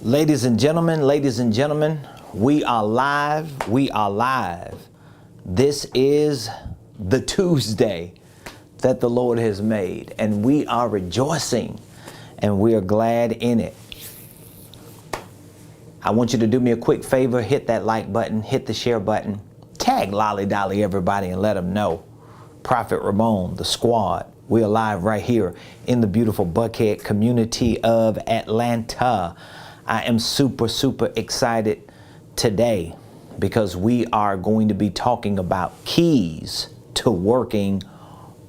Ladies and gentlemen, we are live. We are live. This is the Tuesday that the Lord has made, and we are rejoicing and we are glad in it. I want you to do me a quick favor, hit that like button, hit the share button, tag Lolly Dolly everybody and let them know. Prophet Ramon, the squad, we are live right here in the beautiful Buckhead community of Atlanta. I am super excited today because we are going to be talking about keys to working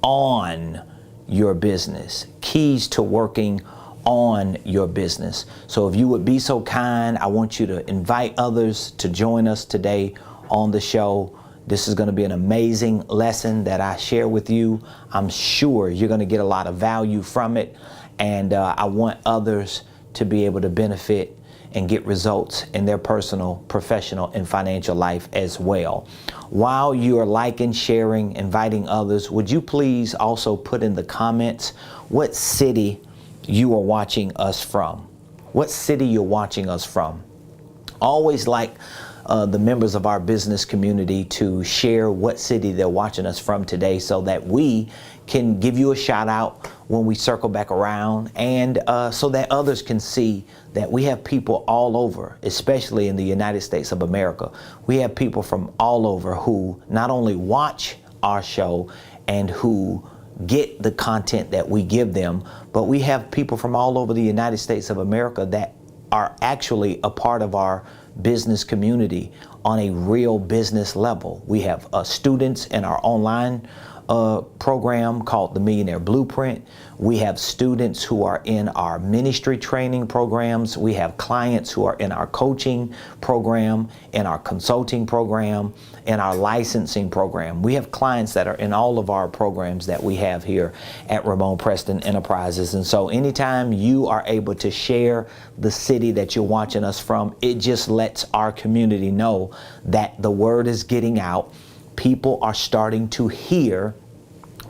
on your business. Keys to working on your business. So if you would be so kind, I want you to invite others to join us today on the show. This is going to be an amazing lesson that I share with you. I'm sure you're going to get a lot of value from it, and I want others to be able to benefit and get results in their personal, professional, and financial life as well. While you are liking, sharing, inviting others, would you please also put in the comments what city you are watching us from? What city you're watching us from? Always like the members of our business community to share what city they're watching us from today so that we can give you a shout out when we circle back around, and so that others can see that we have people all over, especially in the United States of America. We have people from all over who not only watch our show and who get the content that we give them, but we have people from all over the United States of America that are actually a part of our business community on a real business level. We have students in our online program called the Millionaire Blueprint. We have students who are in our ministry training programs. We have clients who are in our coaching program, in our consulting program, in our licensing program. We have clients that are in all of our programs that we have here at Ramon Preston Enterprises. And so anytime you are able to share the city that you're watching us from, it just lets our community know that the word is getting out. People are starting to hear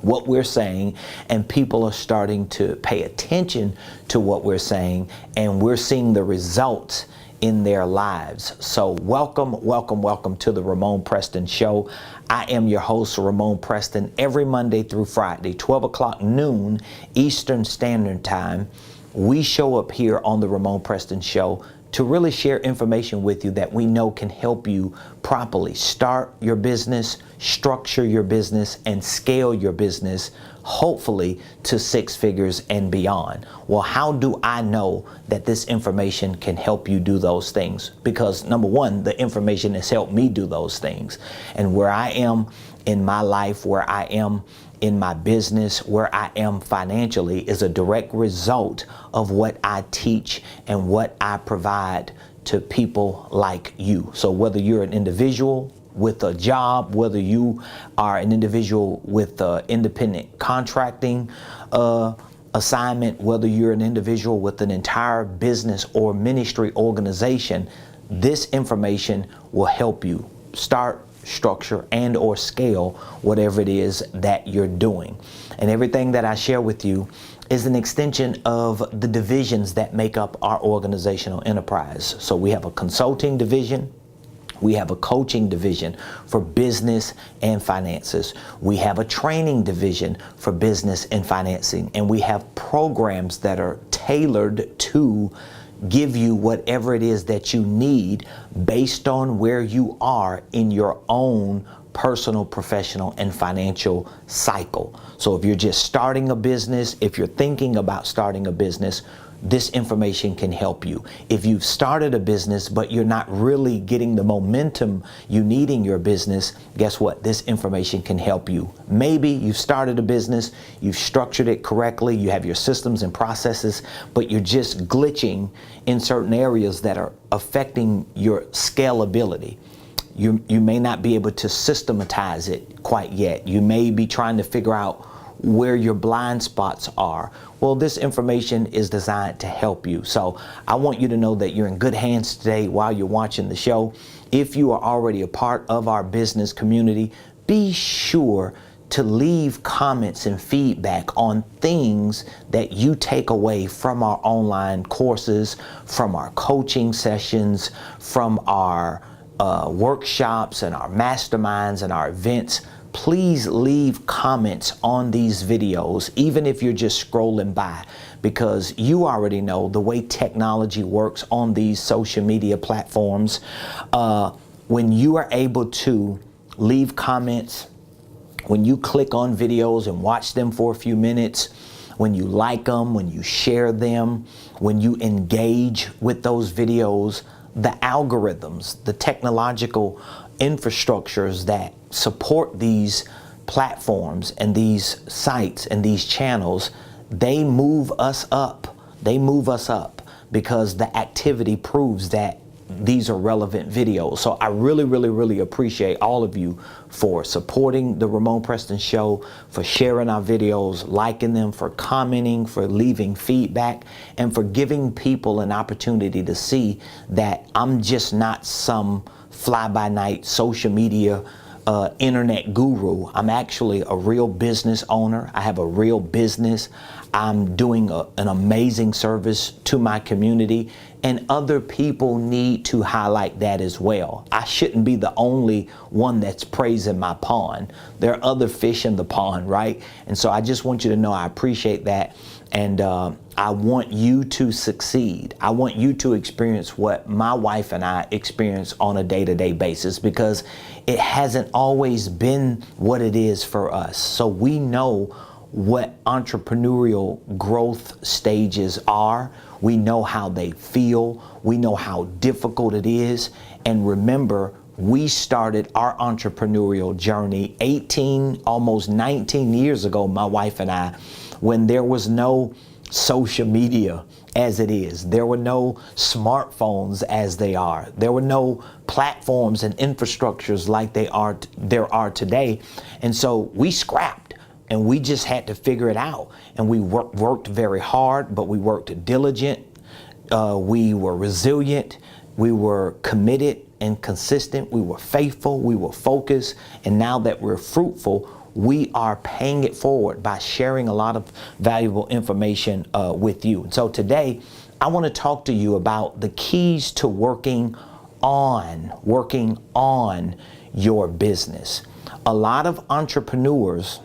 what we're saying, and people are starting to pay attention to what we're saying, and we're seeing the results in their lives. So welcome to the Ramon Preston Show. I am your host, Ramon Preston, every Monday through Friday, 12 o'clock noon Eastern Standard Time. We show up here on the Ramon Preston Show to really share information with you that we know can help you properly start your business, structure your business, and scale your business, hopefully to six figures and beyond. Well, how do I know that this information can help you do those things? Because number one, the information has helped me do those things. And where I am in my life, where I am in my business, where I am financially, is a direct result of what I teach and what I provide to people like you. So whether you're an individual with a job, whether you are an individual with independent contracting assignment, whether you're an individual with an entire business or ministry organization, this information will help you start, structure, and or scale whatever it is that you're doing. And everything that I share with you is an extension of the divisions that make up our organizational enterprise. So we have a consulting division, we have a coaching division for business and finances, we have a training division for business and financing, and we have programs that are tailored to give you whatever it is that you need based on where you are in your own personal, professional, and financial cycle. So if you're just starting a business, if you're thinking about starting a business, this information can help you. If you've started a business but you're not really getting the momentum you need in your business, guess what? This information can help you. Maybe you've started a business, you've structured it correctly, you have your systems and processes, but you're just glitching in certain areas that are affecting your scalability. You may not be able to systematize it quite yet. You may be trying to figure out where your blind spots are. Well, this information is designed to help you. So I want you to know that you're in good hands today while you're watching the show. If you are already a part of our business community, be sure to leave comments and feedback on things that you take away from our online courses, from our coaching sessions, from our workshops and our masterminds and our events. Please leave comments on these videos, even if you're just scrolling by, because you already know the way technology works on these social media platforms. When you are able to leave comments, when you click on videos and watch them for a few minutes, when you like them, when you share them, when you engage with those videos, the algorithms, the technological infrastructures that support these platforms and these sites and these channels, they move us up. They move us up because the activity proves that these are relevant videos. So I really appreciate all of you for supporting the Ramon Preston Show, for sharing our videos, liking them, for commenting, for leaving feedback, and for giving people an opportunity to see that I'm just not some fly-by-night social media internet guru. I'm actually a real business owner. I have a real business. I'm doing an amazing service to my community, and other people need to highlight that as well. I shouldn't be the only one that's praising my pond. There are other fish in the pond, right? And so I just want you to know I appreciate that, and I want you to succeed. I want you to experience what my wife and I experience on a day-to-day basis, because it hasn't always been what it is for us. So we know what entrepreneurial growth stages are. We know how they feel. We know how difficult it is. And remember, we started our entrepreneurial journey 18, almost 19 years ago, my wife and I, when there was no social media as it is. There were no smartphones as they are. There were no platforms and infrastructures like there are today. And so we scrapped, and we just had to figure it out. And we worked very hard, but we worked diligent. We were resilient. We were committed and consistent. We were faithful. We were focused. And now that we're fruitful, we are paying it forward by sharing a lot of valuable information with you. So today, I want to talk to you about the keys to working on your business. A lot of entrepreneurs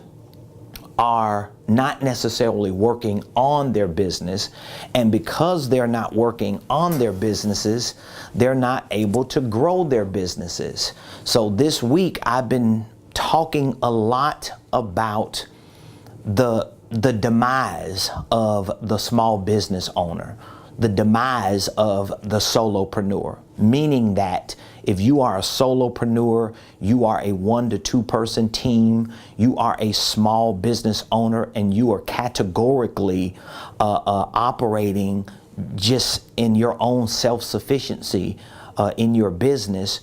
are not necessarily working on their business, and because they're not working on their businesses, they're not able to grow their businesses. So this week, I've been talking a lot about the demise of the small business owner, the demise of the solopreneur, meaning that if you are a solopreneur, you are a 1 to 2 person team, you are a small business owner, and you are categorically operating just in your own self-sufficiency in your business,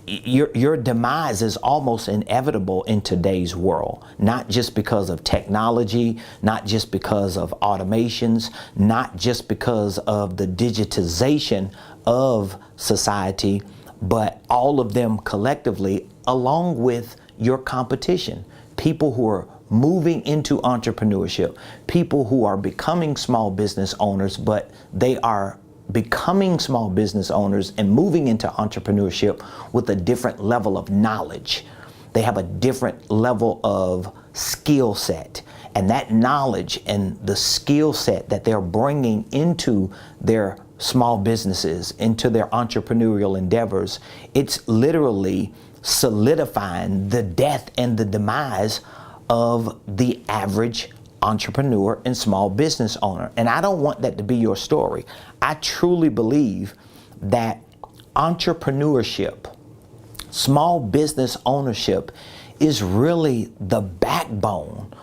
your demise is almost inevitable in today's world, not just because of technology, not just because of automations, not just because of the digitization of society, but all of them collectively, along with your competition. People who are moving into entrepreneurship, people who are becoming small business owners, but they are becoming small business owners and moving into entrepreneurship with a different level of knowledge. They have a different level of skill set, and that knowledge and the skill set that they're bringing into their small businesses, into their entrepreneurial endeavors, it's literally solidifying the death and the demise of the average entrepreneur and small business owner. And I don't want that to be your story. I truly believe that entrepreneurship, small business ownership, is really the backbone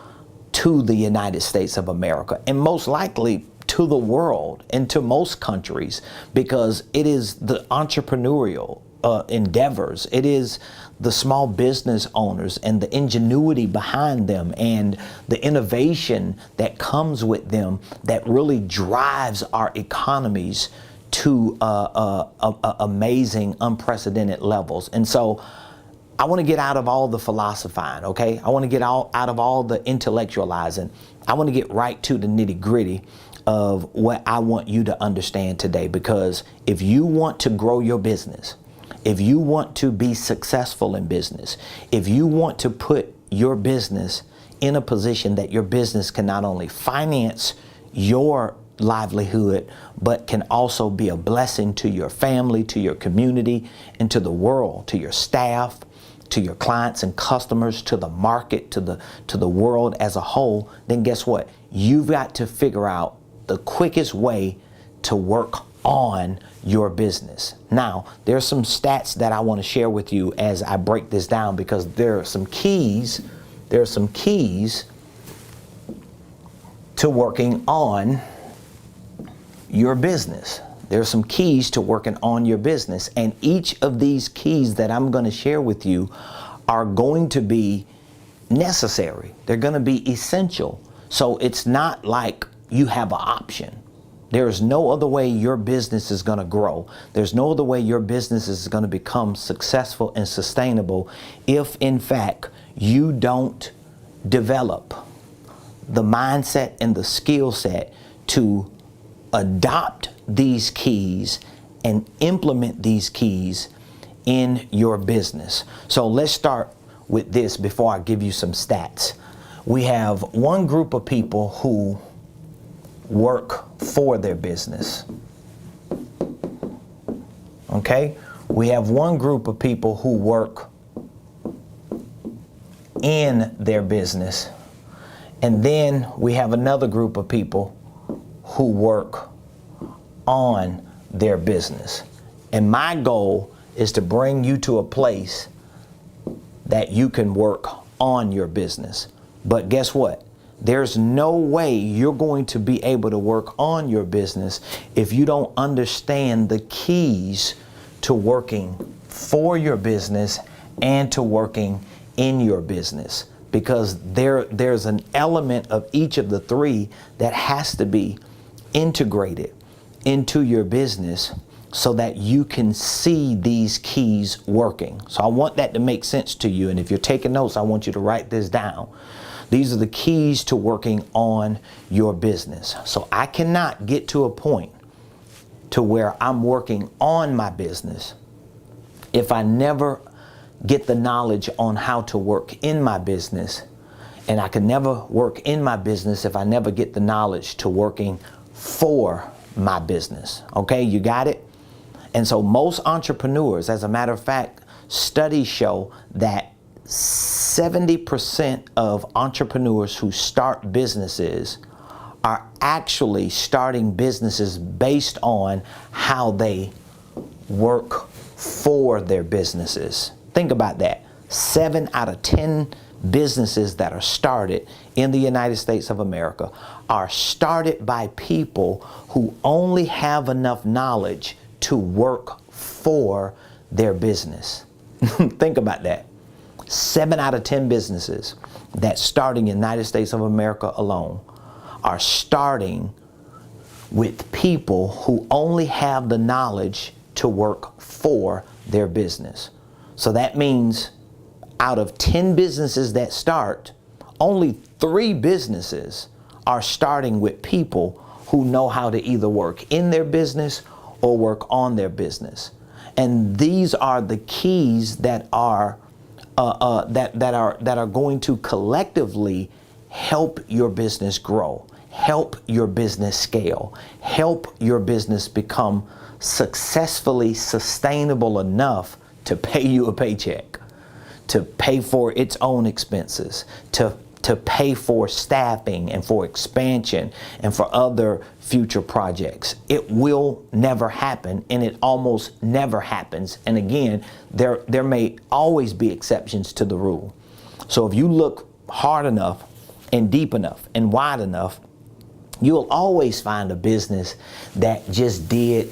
to the United States of America, and most likely to the world and to most countries, because it is the entrepreneurial endeavors. It is the small business owners and the ingenuity behind them and the innovation that comes with them that really drives our economies to amazing, unprecedented levels. And so I want to get out of all the philosophizing, okay? I want to get out of all the intellectualizing. I want to get right to the nitty gritty of what I want you to understand today, because if you want to grow your business, if you want to be successful in business, if you want to put your business in a position that your business can not only finance your livelihood, but can also be a blessing to your family, to your community, and to the world, to your staff, to your clients and customers, to the market, to the world as a whole, then guess what? You've got to figure out the quickest way to work on your business. Now, there's some stats that I want to share with you as I break this down, because there are some keys. There are some keys to working on your business. There's some keys to working on your business, and each of these keys that I'm going to share with you are going to be necessary. They're going to be essential. So it's not like you have an option. There's no other way your business is going to grow. There's no other way your business is going to become successful and sustainable if, in fact, you don't develop the mindset and the skill set to adopt these keys and implement these keys in your business. So let's start with this before I give you some stats. We have one group of people who work for their business. Okay? We have one group of people who work in their business. And then we have another group of people who work on their business. And my goal is to bring you to a place that you can work on your business. But guess what? There's no way you're going to be able to work on your business if you don't understand the keys to working for your business and to working in your business. Because there's an element of each of the three that has to be integrated into your business so that you can see these keys working. So I want that to make sense to you. And if you're taking notes, I want you to write this down. These are the keys to working on your business. So I cannot get to a point to where I'm working on my business if I never get the knowledge on how to work in my business. And I can never work in my business if I never get the knowledge to working for my business. Okay, you got it? And so most entrepreneurs, as a matter of fact, studies show that 70% of entrepreneurs who start businesses are actually starting businesses based on how they work for their businesses. Think about that. 7 out of 10 businesses that are started in the United States of America are started by people who only have enough knowledge to work for their business. Think about that. 7 out of 10 businesses that start in the United States of America alone are starting with people who only have the knowledge to work for their business. So that means out of 10 businesses that start, only 3 businesses are starting with people who know how to either work in their business or work on their business. And these are the keys that are going to collectively help your business grow, help your business scale, help your business become successfully sustainable enough to pay you a paycheck, to pay for its own expenses, to pay for staffing and for expansion and for other future projects. It will never happen, and it almost never happens. And again, there may always be exceptions to the rule. So if you look hard enough and deep enough and wide enough, you'll always find a business that just did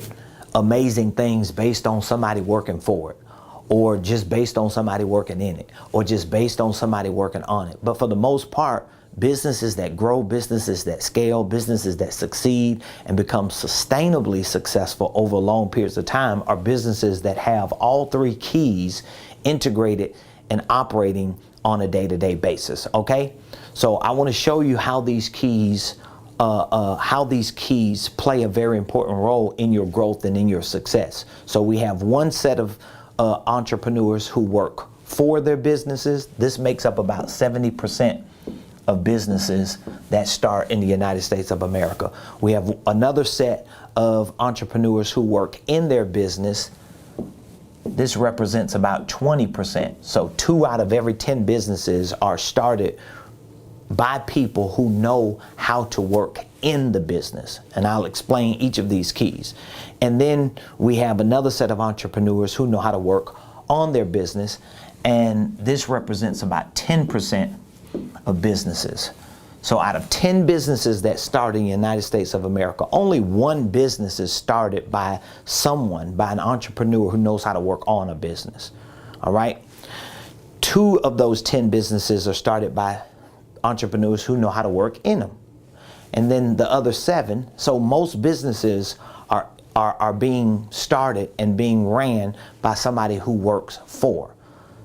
amazing things based on somebody working for it, or just based on somebody working in it, or just based on somebody working on it. But for the most part, businesses that grow, businesses that scale, businesses that succeed and become sustainably successful over long periods of time are businesses that have all 3 keys integrated and operating on a day-to-day basis. Okay, so I want to show you how these keys play a very important role in your growth and in your success. So we have one set of entrepreneurs who work for their businesses. This makes up about 70% of businesses that start in the United States of America. We have another set of entrepreneurs who work in their business. This represents about 20%. So 2 out of every 10 businesses are started by people who know how to work in the business. And I'll explain each of these keys. And then we have another set of entrepreneurs who know how to work on their business. And this represents about 10% of businesses. So out of 10 businesses that start in the United States of America, only 1 business is started by someone, by an entrepreneur who knows how to work on a business. All right. 2 of those 10 businesses are started by entrepreneurs who know how to work in them. And then the other 7, so most businesses are being started and being ran by somebody who works for.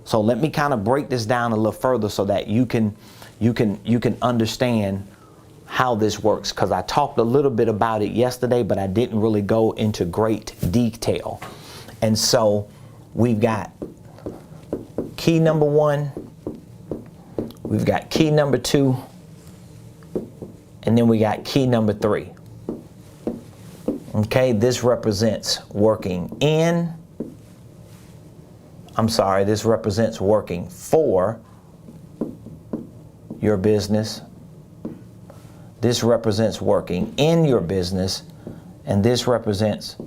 So let me kind of break this down a little further so that you can understand how this works, because I talked a little bit about it yesterday, but I didn't really go into great detail. And so we've got key number 1, we've got key number 2, and then we got key number 3. Okay, this represents working in, this represents working for your business. This represents working in your business, and this represents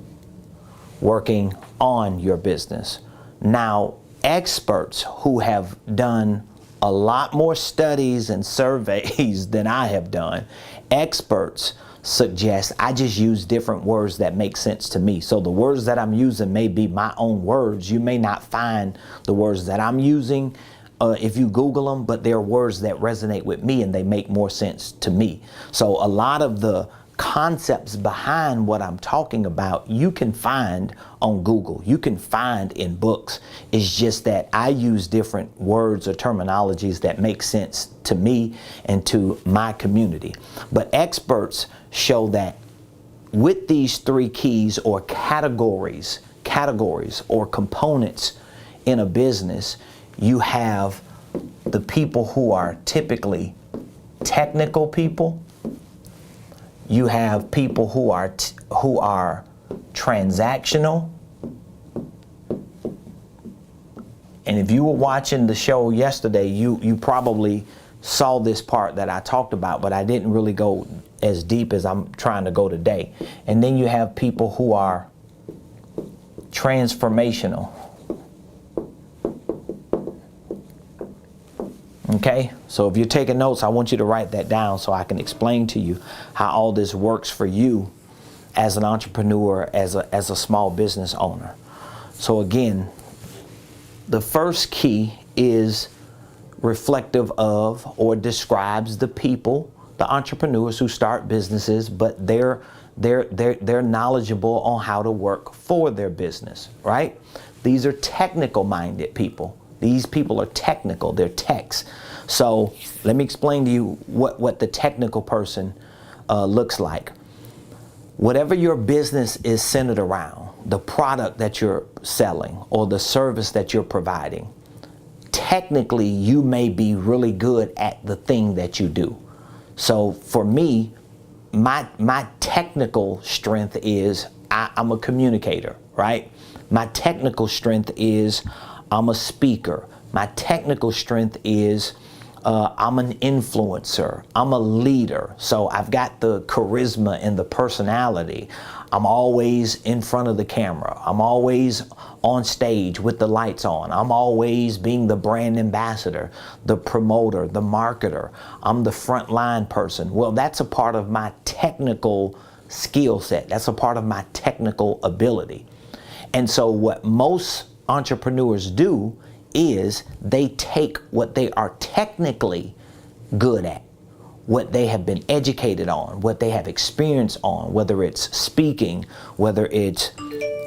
working on your business. Now, experts who have done a lot more studies and surveys than I have done, experts suggest I just use different words that make sense to me. So the words that I'm using may be my own words. You may not find the words that I'm using if you Google them, but they're words that resonate with me and they make more sense to me. So a lot of the concepts behind what I'm talking about, you can find on Google. You can find in books. It's just that I use different words or terminologies that make sense to me and to my community. But experts show that with these 3 keys or categories or components in a business, you have the people who are typically technical people. You have people who are transactional. And if you were watching the show yesterday, you probably saw this part that I talked about, but I didn't really go as deep as I'm trying to go today. And then you have people who are transformational. Okay, so if you're taking notes, I want you to write that down so I can explain to you how all this works for you as an entrepreneur, as a small business owner. So again, the first key is reflective of or describes the people, the entrepreneurs who start businesses, but they're knowledgeable on how to work for their business, right? These are technical minded people. These people are technical, they're techs. So let me explain to you what the technical person looks like. Whatever your business is centered around, the product that you're selling or the service that you're providing, technically you may be really good at the thing that you do. So for me, my technical strength is I'm a communicator, right? My technical strength is I'm a speaker. My technical strength is I'm an influencer. I'm a leader. So I've got the charisma and the personality. I'm always in front of the camera. I'm always on stage with the lights on. I'm always being the brand ambassador, the promoter, the marketer. I'm the frontline person. Well, that's a part of my technical skill set. That's a part of my technical ability. And so what most entrepreneurs do is they take what they are technically good at, what they have been educated on, what they have experience on, whether it's speaking, whether it's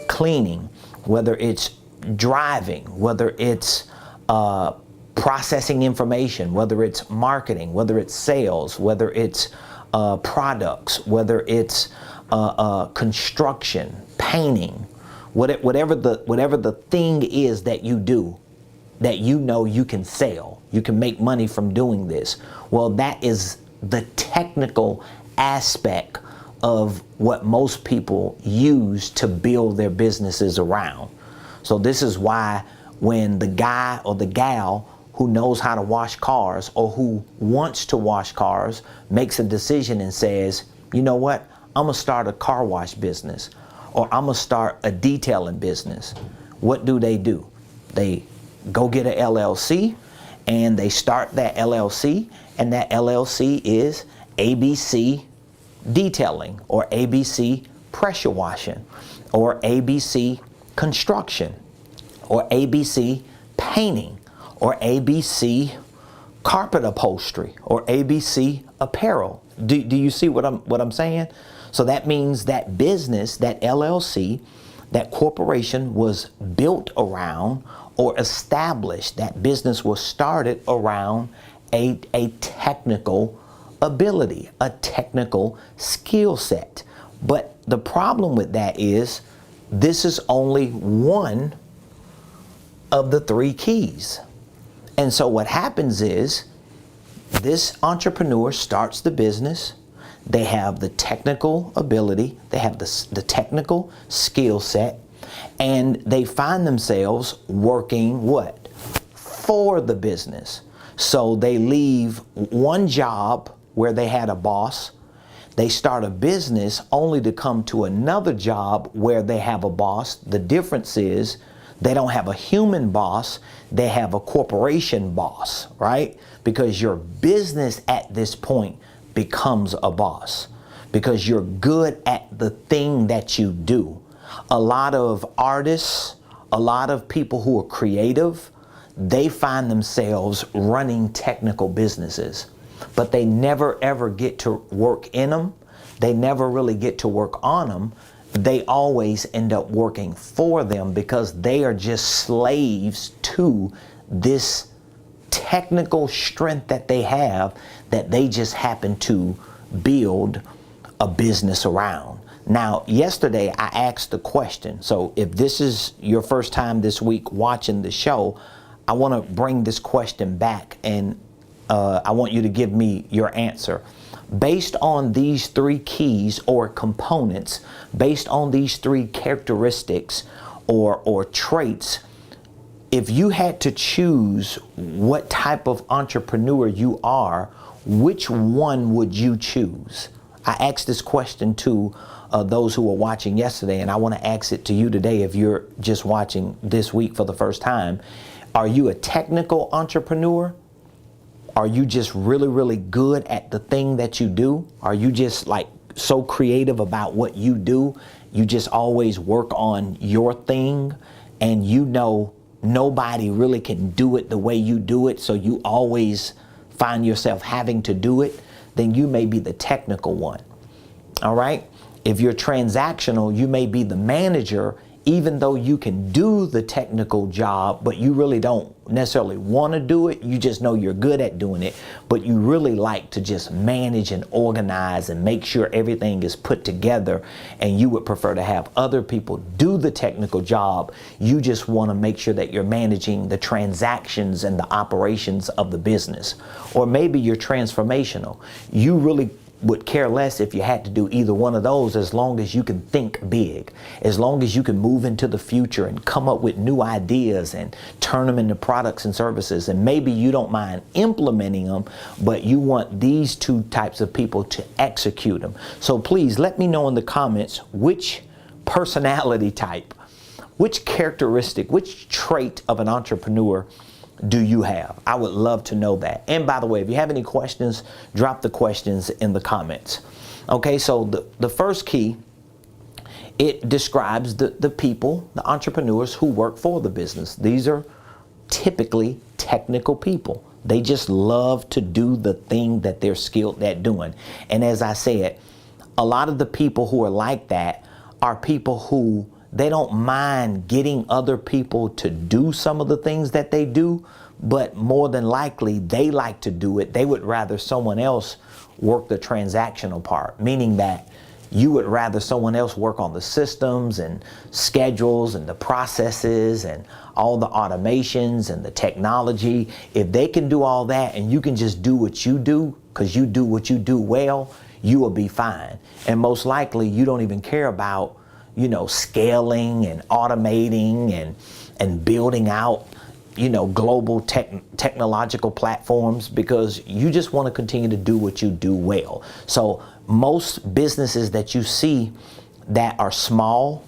cleaning, whether it's driving, whether it's processing information, whether it's marketing, whether it's sales, whether it's products, whether it's construction, painting, whatever the thing is that you do, that you know you can sell, you can make money from doing this. Well, that is the technical aspect of what most people use to build their businesses around. So this is why when the guy or the gal who knows how to wash cars or who wants to wash cars makes a decision and says, you know what, I'm gonna start a car wash business, or I'm gonna start a detailing business. What do? They go get a LLC and they start that LLC, and that LLC is ABC Detailing, or ABC Pressure Washing, or ABC Construction, or ABC Painting, or ABC Carpet Upholstery, or ABC Apparel. Do you see what I'm saying? So that means that business, that LLC, that corporation was built around or established, that business was started around a technical ability, a technical skill set. But the problem with that is this is only one of the three keys. And so what happens is this entrepreneur starts the business. They have the technical ability, they have the technical skill set, and they find themselves working what? For the business. So they leave one job where they had a boss. They start a business only to come to another job where they have a boss. The difference is they don't have a human boss, they have a corporation boss, right? Because your business at this point becomes a boss, because you're good at the thing that you do. A lot of artists, a lot of people who are creative, they find themselves running technical businesses, but they never ever get to work in them. They never really get to work on them. They always end up working for them because they are just slaves to this technical strength that they have, that they just happen to build a business around. Now, yesterday I asked the question, so if this is your first time this week watching the show, I want to bring this question back, and I want you to give me your answer. Based on these three keys or components, based on these three characteristics or traits, if you had to choose what type of entrepreneur you are, which one would you choose? I asked this question to those who were watching yesterday, and I want to ask it to you today if you're just watching this week for the first time. Are you a technical entrepreneur? Are you just really, really good at the thing that you do? Are you just like so creative about what you do? You just always work on your thing, and you know nobody really can do it the way you do it, so you always find yourself having to do it? Then you may be the technical one. All right? If you're transactional, you may be the manager, even though you can do the technical job, but you really don't necessarily want to do it. You just know you're good at doing it, but you really like to just manage and organize and make sure everything is put together, and you would prefer to have other people do the technical job. You just want to make sure that you're managing the transactions and the operations of the business. Or maybe you're transformational. You really would care less if you had to do either one of those, as long as you can think big, as long as you can move into the future and come up with new ideas and turn them into products and services. And maybe you don't mind implementing them, but you want these two types of people to execute them. So please let me know in the comments which personality type, which characteristic, which trait of an entrepreneur do you have? I would love to know that. And by the way, if you have any questions, drop the questions in the comments. Okay, so the first key, it describes the people, the entrepreneurs who work for the business. These are typically technical people. They just love to do the thing that they're skilled at doing. And as I said, a lot of the people who are like that are people who they don't mind getting other people to do some of the things that they do, but more than likely they like to do it. They would rather someone else work the transactional part, meaning that you would rather someone else work on the systems and schedules and the processes and all the automations and the technology. If they can do all that and you can just do what you do, because you do what you do well, you will be fine. And most likely you don't even care about, you know, scaling and automating and building out, you know, global technological platforms, because you just want to continue to do what you do well. So most businesses that you see that are small,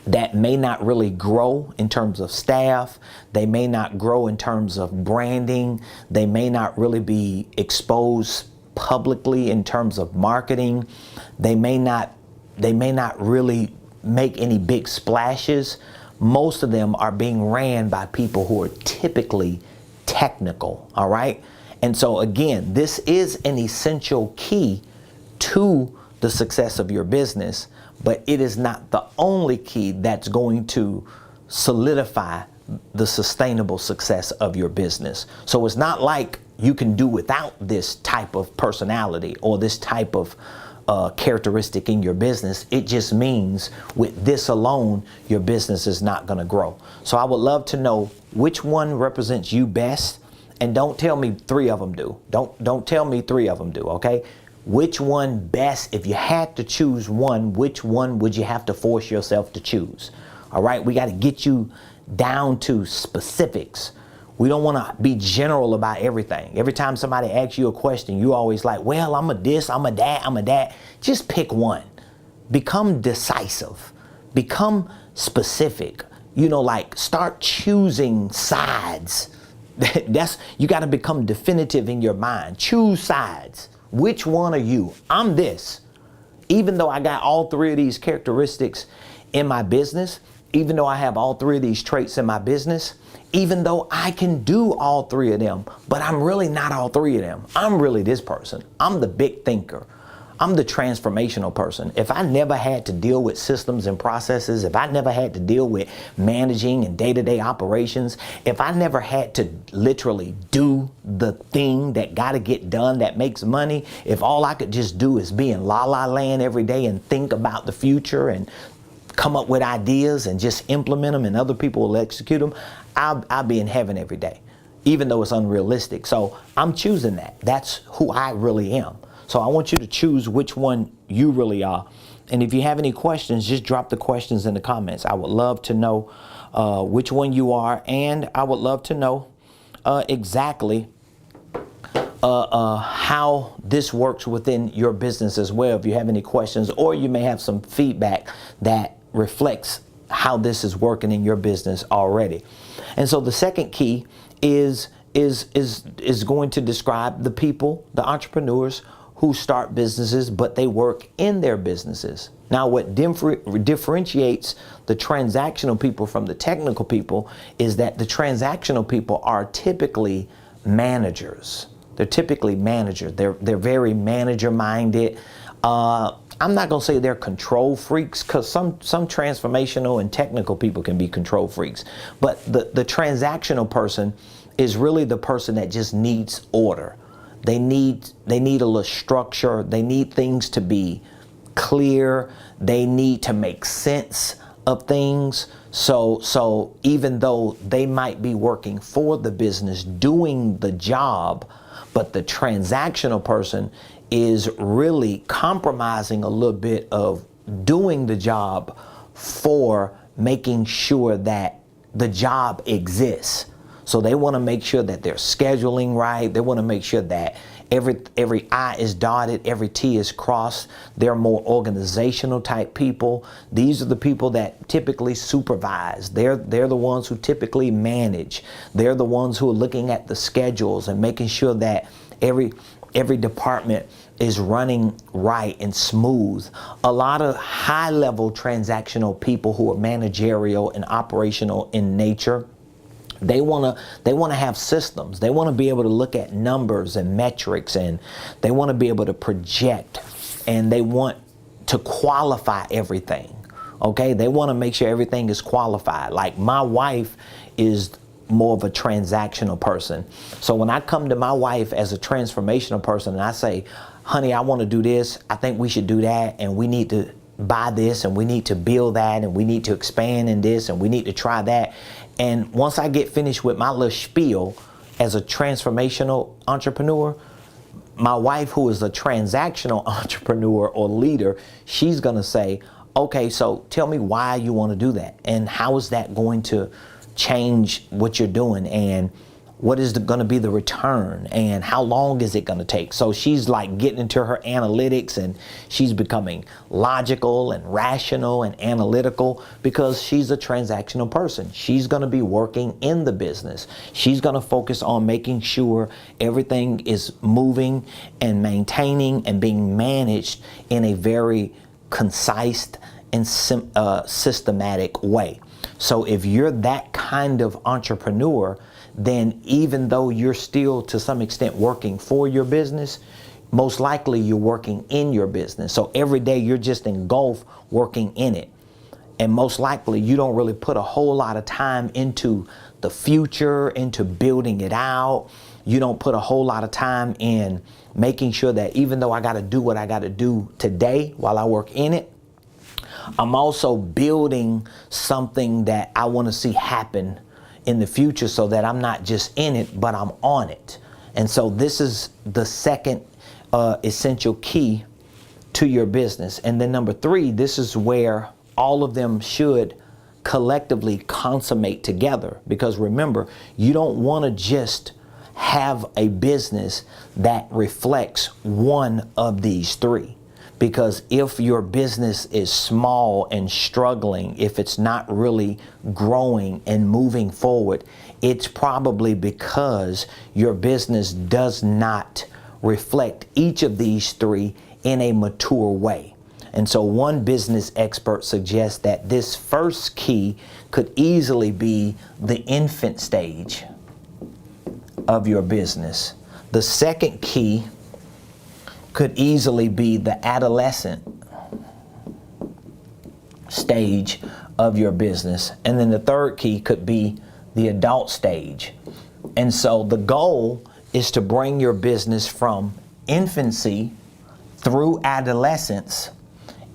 that may not really grow in terms of staff, they may not grow in terms of branding, they may not really be exposed publicly in terms of marketing, they may not really make any big splashes. Most of them are being ran by people who are typically technical, all right? And so again, this is an essential key to the success of your business, but it is not the only key that's going to solidify the sustainable success of your business. So it's not like you can do without this type of personality or this type of characteristic in your business. It just means with this alone, your business is not going to grow. So I would love to know which one represents you best, and don't tell me three of them do. Don't tell me three of them do, okay? Which one best? If you had to choose one, which one would you have to force yourself to choose? All right, we got to get you down to specifics. We don't want to be general about everything. Every time somebody asks you a question, you always like, well, I'm a this, I'm a that, I'm a that. Just pick one. Become decisive. Become specific. You know, like start choosing sides. You got to become definitive in your mind. Choose sides. Which one are you? I'm this. Even though I got all three of these characteristics in my business, even though I have all three of these traits in my business, even though I can do all three of them, but I'm really not all three of them. I'm really this person. I'm the big thinker. I'm the transformational person. If I never had to deal with systems and processes, if I never had to deal with managing and day-to-day operations, if I never had to literally do the thing that got to get done that makes money, if all I could just do is be in la-la land every day and think about the future and come up with ideas and just implement them and other people will execute them, I'll be in heaven every day, even though it's unrealistic. So I'm choosing that. That's who I really am. So I want you to choose which one you really are. And if you have any questions, just drop the questions in the comments. I would love to know which one you are, and I would love to know exactly how this works within your business as well. If you have any questions, or you may have some feedback that reflects how this is working in your business already. And so the second key is going to describe the people, the entrepreneurs who start businesses, but they work in their businesses. Now, what differentiates the transactional people from the technical people is that the transactional people are typically managers. They're typically managers. They're very manager-minded. I'm not going to say they're control freaks, because some transformational and technical people can be control freaks. But the transactional person is really the person that just needs order. They need a little structure. They need things to be clear. They need to make sense of things. So even though they might be working for the business, doing the job, but the transactional person is really compromising a little bit of doing the job for making sure that the job exists. So they want to make sure that they're scheduling right. They want to make sure that every I is dotted, every T is crossed. They're more organizational type people. These are the people that typically supervise. They're the ones who typically manage. They're the ones who are looking at the schedules and making sure that every department is running right and smooth. A lot of high-level transactional people who are managerial and operational in nature, they want to have systems. They want to be able to look at numbers and metrics, and they want to be able to project, and they want to qualify everything, Okay, they want to make sure everything is qualified. Like my wife is more of a transactional person. So when I come to my wife as a transformational person and I say, honey, I want to do this, I think we should do that, and we need to buy this, and we need to build that, and we need to expand in this, and we need to try that. And once I get finished with my little spiel as a transformational entrepreneur, my wife, who is a transactional entrepreneur or leader, she's going to say, okay, so tell me why you want to do that, and how is that going to change what you're doing, and what is going to be the return, and how long is it going to take? So she's like getting into her analytics, and she's becoming logical and rational and analytical because she's a transactional person. She's going to be working in the business. She's going to focus on making sure everything is moving and maintaining and being managed in a very concise and systematic way. So if you're that kind of entrepreneur, then even though you're still to some extent working for your business, most likely you're working in your business. So every day you're just engulfed working in it. And most likely you don't really put a whole lot of time into the future, into building it out. You don't put a whole lot of time in making sure that even though I got to do what I got to do today while I work in it, I'm also building something that I want to see happen in the future, so that I'm not just in it, but I'm on it. And so this is the second essential key to your business. And then number 3, this is where all of them should collectively consummate together. Because remember, you don't want to just have a business that reflects one of these 3. Because if your business is small and struggling, if it's not really growing and moving forward, it's probably because your business does not reflect each of these 3 in a mature way. And so one business expert suggests that this first key could easily be the infant stage of your business. The second key could easily be the adolescent stage of your business. And then the third key could be the adult stage. And so the goal is to bring your business from infancy through adolescence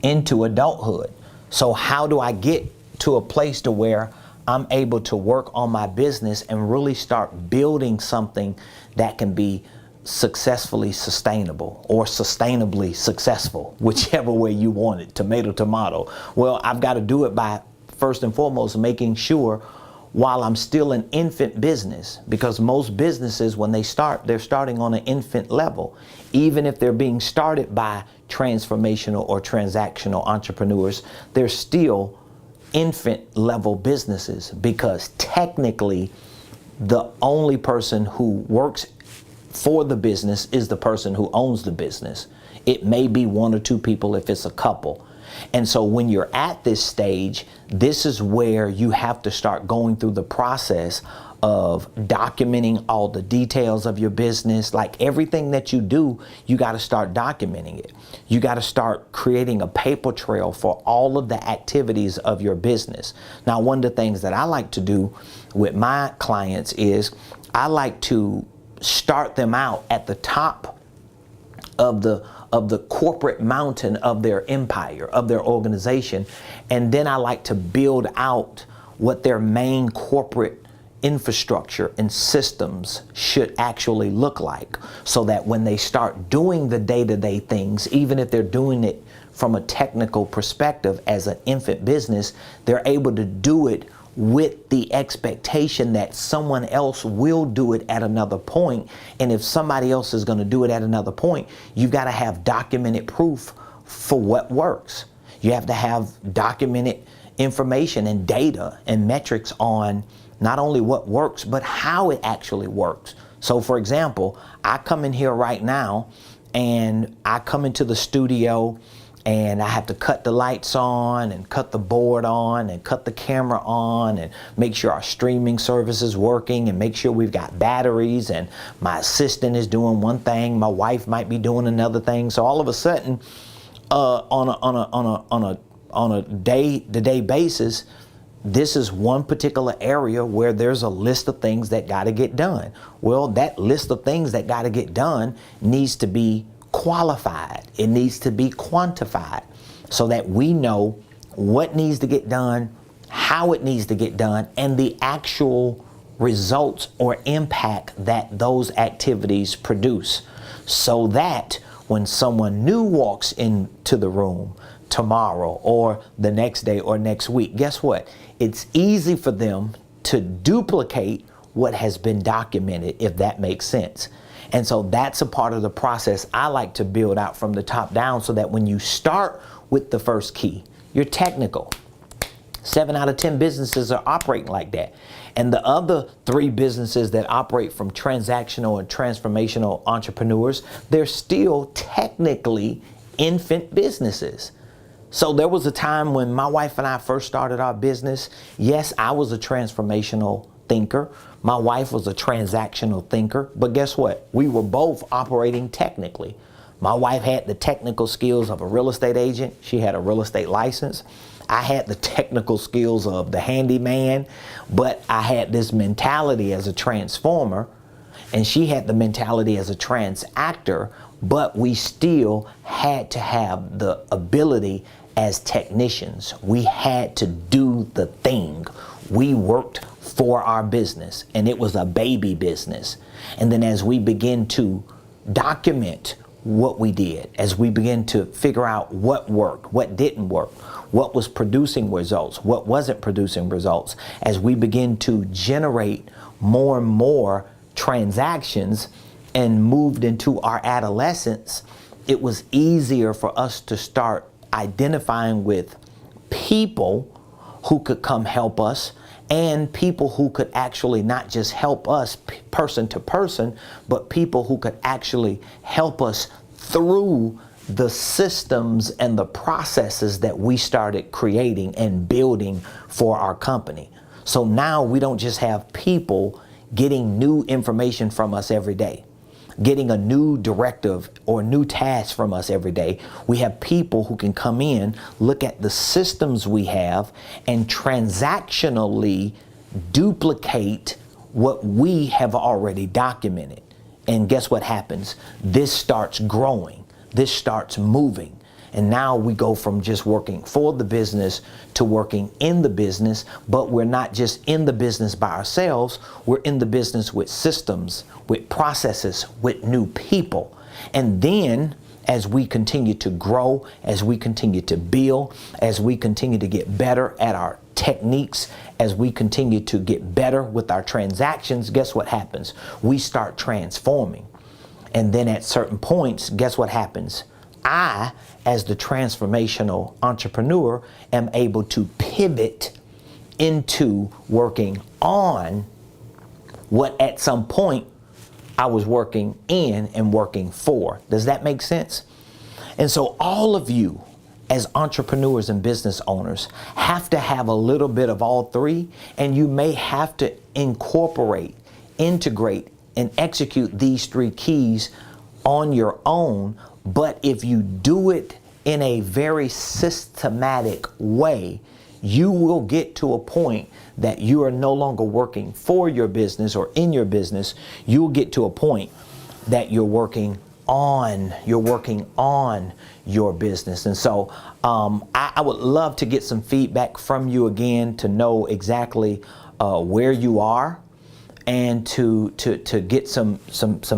into adulthood. So how do I get to a place to where I'm able to work on my business and really start building something that can be successfully sustainable or sustainably successful, whichever way you want it, tomato, tomato. Well, I've got to do it by first and foremost making sure while I'm still an infant business, because most businesses, when they start, they're starting on an infant level. Even if they're being started by transformational or transactional entrepreneurs, they're still infant level businesses, because technically the only person who works for the business is the person who owns the business. It may be 1 or 2 people if it's a couple. And so when you're at this stage, this is where you have to start going through the process of documenting all the details of your business. Like everything that you do, you got to start documenting it. You got to start creating a paper trail for all of the activities of your business. Now, one of the things that I like to do with my clients is I like to start them out at the top of the corporate mountain of their empire, of their organization. And then I like to build out what their main corporate infrastructure and systems should actually look like, so that when they start doing the day-to-day things, even if they're doing it from a technical perspective as an infant business, they're able to do it with the expectation that someone else will do it at another point. And if somebody else is going to do it at another point, you've got to have documented proof for what works. You have to have documented information and data and metrics on not only what works, but how it actually works. So for example, I come in here right now and I come into the studio and I have to cut the lights on and cut the board on and cut the camera on and make sure our streaming service is working and make sure we've got batteries, and my assistant is doing one thing, my wife might be doing another thing. So all of a sudden, on on a day-to-day basis, this is one particular area where there's a list of things that got to get done. Well, that list of things that got to get done needs to be qualified. It needs to be quantified so that we know what needs to get done, how it needs to get done, and the actual results or impact that those activities produce, so that when someone new walks into the room tomorrow or the next day or next week, guess what? It's easy for them to duplicate what has been documented, if that makes sense. And so that's a part of the process I like to build out from the top down, so that when you start with the first key, you're technical. 7 out of 10 businesses are operating like that. And the other 3 businesses that operate from transactional and transformational entrepreneurs, they're still technically infant businesses. So there was a time when my wife and I first started our business. Yes, I was a transformational thinker. My wife was a transactional thinker. But guess what? We were both operating technically. My wife had the technical skills of a real estate agent. She had a real estate license. I had the technical skills of the handyman, but I had this mentality as a transformer, and she had the mentality as a transactor, but we still had to have the ability as technicians. We had to do the thing. We worked for our business, and it was a baby business. And then as we begin to document what we did, as we begin to figure out what worked, what didn't work, what was producing results, what wasn't producing results, as we begin to generate more and more transactions and moved into our adolescence, it was easier for us to start identifying with people who could come help us, and people who could actually not just help us person to person, but people who could actually help us through the systems and the processes that we started creating and building for our company. So now we don't just have people getting new information from us every day, getting a new directive or new task from us every day. We have people who can come in, look at the systems we have, and transactionally duplicate what we have already documented. And guess what happens? This starts growing. This starts moving. And now we go from just working for the business to working in the business, but we're not just in the business by ourselves. We're in the business with systems, with processes, with new people. And then as we continue to grow, as we continue to build, as we continue to get better at our techniques, as we continue to get better with our transactions, guess what happens? We start transforming. And then at certain points, guess what happens? I, as the transformational entrepreneur, am able to pivot into working on what at some point I was working in and working for. Does that make sense? And so all of you as entrepreneurs and business owners have to have a little bit of all three, and you may have to incorporate, integrate, and execute these 3 keys on your own. But if you do it in a very systematic way, you will get to a point that you are no longer working for your business or in your business. You'll get to a point that you're working on your business. And so I would love to get some feedback from you again, to know exactly where you are, and to get some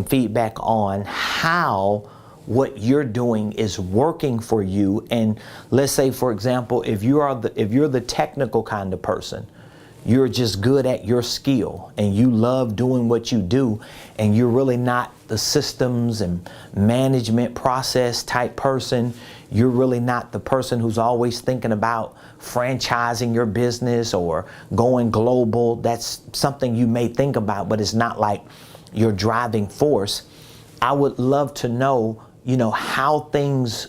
feedback on how what you're doing is working for you. And let's say, for example, if you're the technical kind of person, you're just good at your skill and you love doing what you do, and you're really not the systems and management process type person. You're really not the person who's always thinking about franchising your business or going global. That's something you may think about, but it's not like your driving force. I would love to know, how things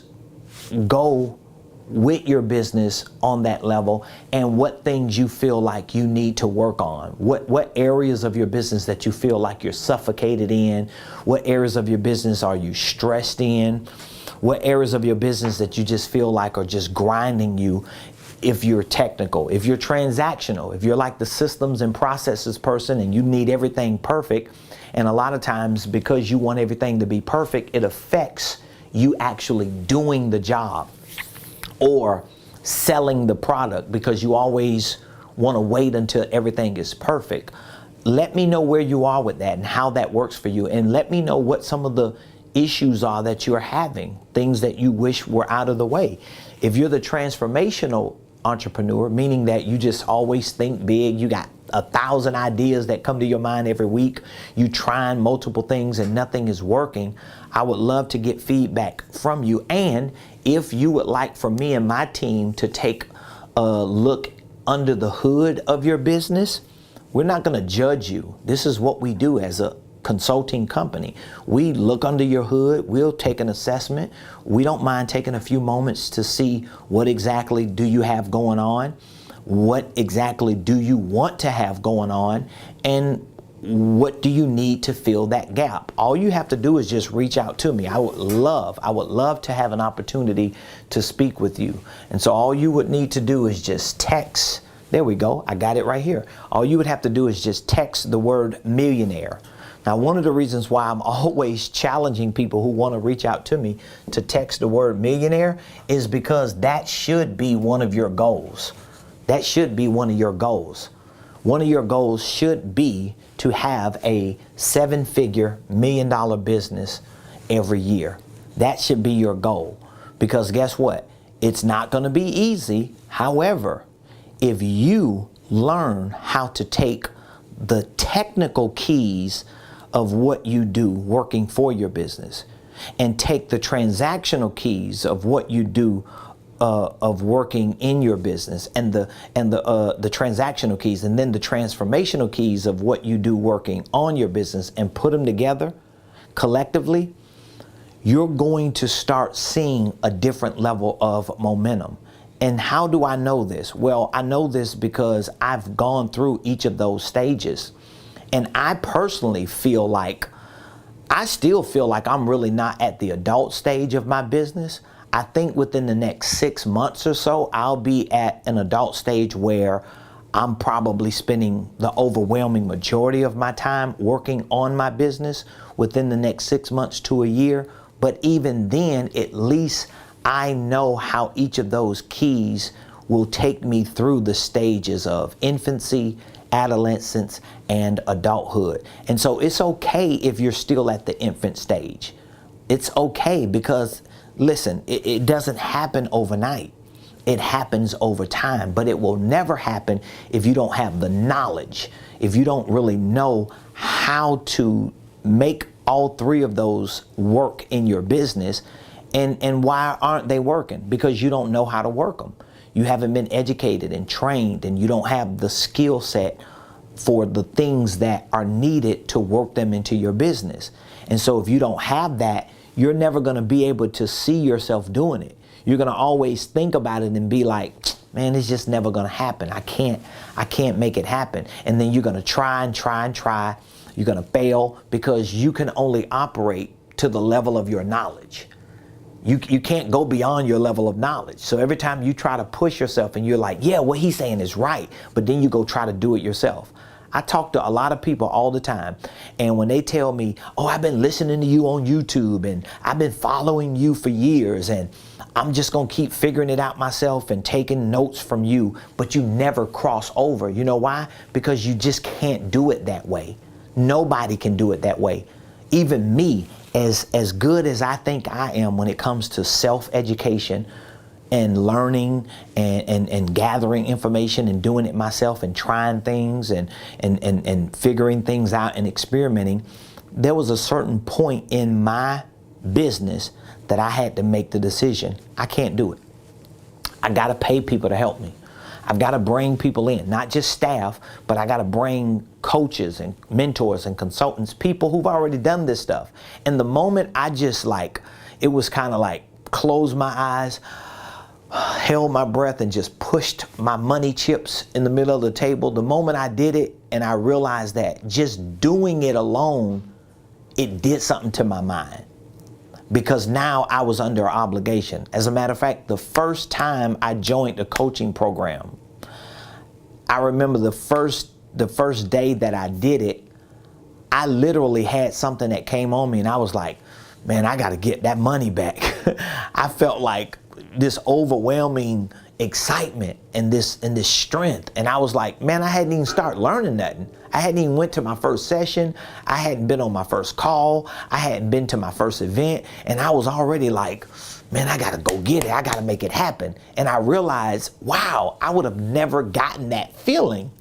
go with your business on that level, and what things you feel like you need to work on. What areas of your business that you feel like you're suffocated in? What areas of your business are you stressed in? What areas of your business that you just feel like are just grinding you if you're technical, if you're transactional, if you're like the systems and processes person and you need everything perfect. And a lot of times because you want everything to be perfect, it affects you actually doing the job or selling the product because you always want to wait until everything is perfect. Let me know where you are with that and how that works for you. And let me know what some of the issues are that you're having, things that you wish were out of the way. If you're the transformational entrepreneur, meaning that you just always think big, you got 1,000 ideas that come to your mind every week, you trying multiple things and nothing is working, I would love to get feedback from you. And if you would like for me and my team to take a look under the hood of your business, we're not going to judge you. This is what we do as a consulting company. We look under your hood, we'll take an assessment. We don't mind taking a few moments to see what exactly do you have going on, what exactly do you want to have going on, and what do you need to fill that gap. All you have to do is just reach out to me. I would love to have an opportunity to speak with you. And so all you would need to do is just text. There we go. I got it right here. All you would have to do is just text the word millionaire. Now, one of the reasons why I'm always challenging people who want to reach out to me to text the word millionaire is because that should be one of your goals. That should be one of your goals. One of your goals should be to have a 7-figure, $1 million business every year. That should be your goal. Because guess what? It's not going to be easy. However, if you learn how to take the technical keys of what you do working for your business and take the transactional keys of what you do of working in your business and the transactional keys and then the transformational keys of what you do working on your business and put them together collectively, you're going to start seeing a different level of momentum. And how do I know this? Well, I know this because I've gone through each of those stages. And I personally feel like, I still feel like I'm really not at the adult stage of my business. I think within the next 6 months or so, I'll be at an adult stage where I'm probably spending the overwhelming majority of my time working on my business within the next 6 months to a year. But even then, at least I know how each of those keys will take me through the stages of infancy, adolescence, and adulthood. And so it's okay if you're still at the infant stage. It's okay because, listen, it doesn't happen overnight. It happens over time, but it will never happen if you don't have the knowledge, if you don't really know how to make all three of those work in your business. And why aren't they working? Because you don't know how to work them. You haven't been educated and trained, and you don't have the skill set for the things that are needed to work them into your business. And so if you don't have that, you're never going to be able to see yourself doing it. You're going to always think about it and be like, man, it's just never going to happen. I can't make it happen. And then you're going to try and try and try. You're going to fail because you can only operate to the level of your knowledge. You can't go beyond your level of knowledge. So every time you try to push yourself and you're like, yeah, what he's saying is right, but then you go try to do it yourself. I talk to a lot of people all the time, and when they tell me, oh, I've been listening to you on YouTube and I've been following you for years and I'm just going to keep figuring it out myself and taking notes from you, but you never cross over. You know why? Because you just can't do it that way. Nobody can do it that way. Even me, as good as I think I am when it comes to self-education and learning and gathering information and doing it myself and trying things and figuring things out and experimenting, there was a certain point in my business that I had to make the decision. I can't do it. I got to pay people to help me. I've got to bring people in, not just staff, but I got to bring coaches and mentors and consultants, people who've already done this stuff. And the moment I just it was kind of like closed my eyes, held my breath and just pushed my money chips in the middle of the table. The moment I did it and I realized that just doing it alone, it did something to my mind. because now I was under obligation. As a matter of fact, the first time I joined a coaching program, I remember the first day that I did it, I literally had something that came on me and I was like, man, I got to get that money back. I felt like this overwhelming excitement and this strength. And I was like, man, I hadn't even started learning nothing. I hadn't even went to my first session. I hadn't been on my first call. I hadn't been to my first event. And I was already like, man, I got to go get it. I got to make it happen. And I realized, wow, I would have never gotten that feeling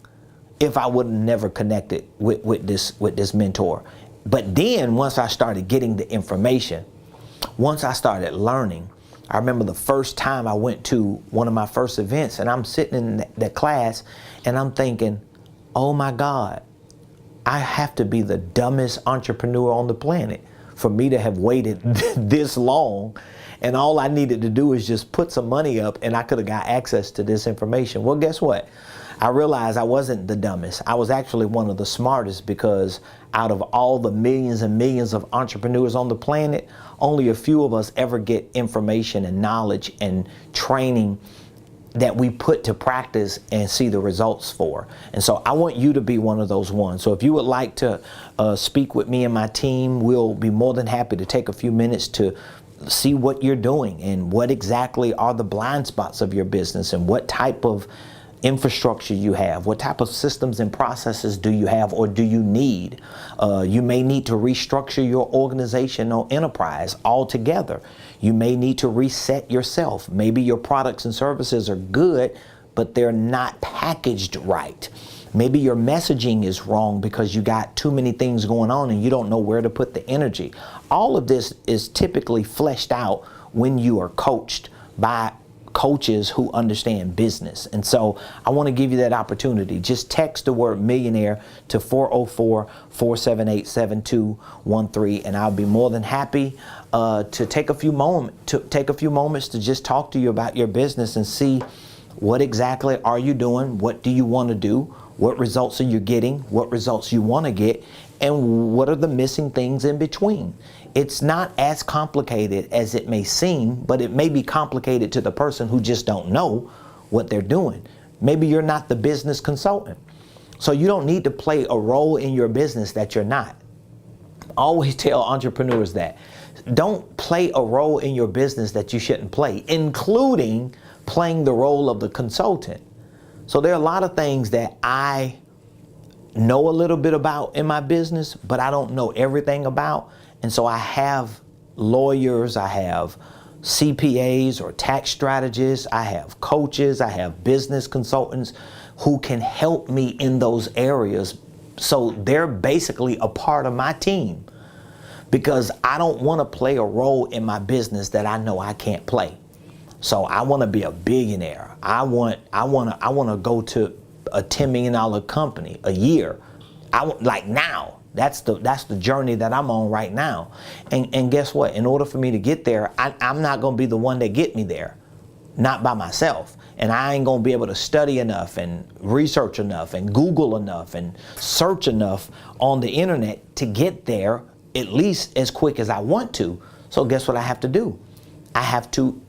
if I would have never connected with this mentor. But then once I started getting the information, once I started learning, I remember the first time I went to one of my first events and I'm sitting in that class and I'm thinking, oh my God, I have to be the dumbest entrepreneur on the planet for me to have waited this long. And all I needed to do is just put some money up and I could have got access to this information. Well, guess what? I realized I wasn't the dumbest. I was actually one of the smartest, because out of all the millions and millions of entrepreneurs on the planet, only a few of us ever get information and knowledge and training that we put to practice and see the results for. And so I want you to be one of those ones. So if you would like to speak with me and my team, we'll be more than happy to take a few minutes to see what you're doing and what exactly are the blind spots of your business and what type of infrastructure you have, what type of systems and processes do you have or do you need. You may need to restructure your organization or enterprise altogether. You may need to reset yourself. Maybe your products and services are good, but they're not packaged right. Maybe your messaging is wrong because you got too many things going on and you don't know where to put the energy. All of this is typically fleshed out when you are coached by coaches who understand business. And so I want to give you that opportunity. Just text the word millionaire to 404-478-7213, and I'll be more than happy to take a few moments to just talk to you about your business and see what exactly are you doing, what do you want to do, what results are you getting, what results you want to get, and what are the missing things in between. It's not as complicated as it may seem, but it may be complicated to the person who just don't know what they're doing. Maybe you're not the business consultant, so you don't need to play a role in your business that you're not. I always tell entrepreneurs that. Don't play a role in your business that you shouldn't play, including playing the role of the consultant. So there are a lot of things that I know a little bit about in my business, but I don't know everything about. And so I have lawyers, I have CPAs or tax strategists, I have coaches, I have business consultants who can help me in those areas. So they're basically a part of my team, because I don't want to play a role in my business that I know I can't play. So I want to be a billionaire. I want to go to a $10 million company a year. Like now. That's the journey that I'm on right now. And guess what? In order for me to get there, I'm not going to be the one that get me there, not by myself. And I ain't going to be able to study enough and research enough and Google enough and search enough on the internet to get there at least as quick as I want to. So guess what I have to do? I have to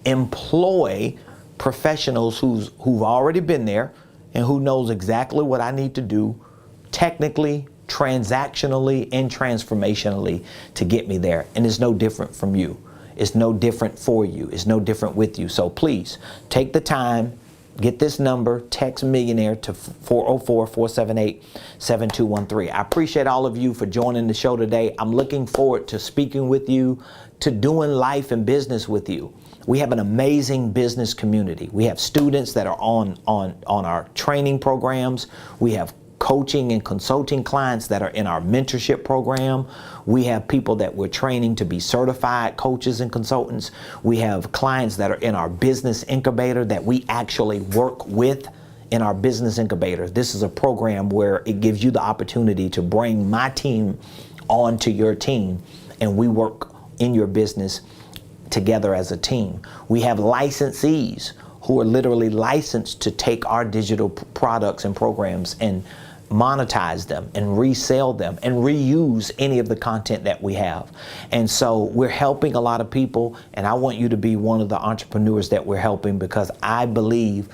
employ professionals who've already been there and who knows exactly what I need to do technically, transactionally, and transformationally to get me there. And it's no different from you. It's no different for you. It's no different with you. So please take the time, get this number, text millionaire to 404-478-7213. I appreciate all of you for joining the show today. I'm looking forward to speaking with you, to doing life and business with you. We have an amazing business community. We have students that are on our training programs. We have coaching and consulting clients that are in our mentorship program. We have people that we're training to be certified coaches and consultants. We have clients that are in our business incubator that we actually work with in our business incubator. This is a program where it gives you the opportunity to bring my team onto your team, and we work in your business together as a team. We have licensees who are literally licensed to take our digital products and programs and monetize them and resell them and reuse any of the content that we have. And so we're helping a lot of people, and I want you to be one of the entrepreneurs that we're helping, because I believe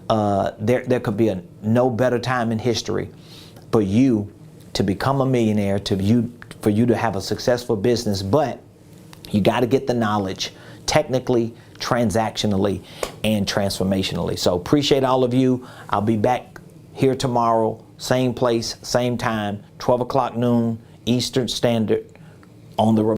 there could be no better time in history for you to become a millionaire, for you to have a successful business. But you got to get the knowledge technically, transactionally, and transformationally. So appreciate all of you. I'll be back here tomorrow, same place, same time, 12 o'clock noon, Eastern Standard, on the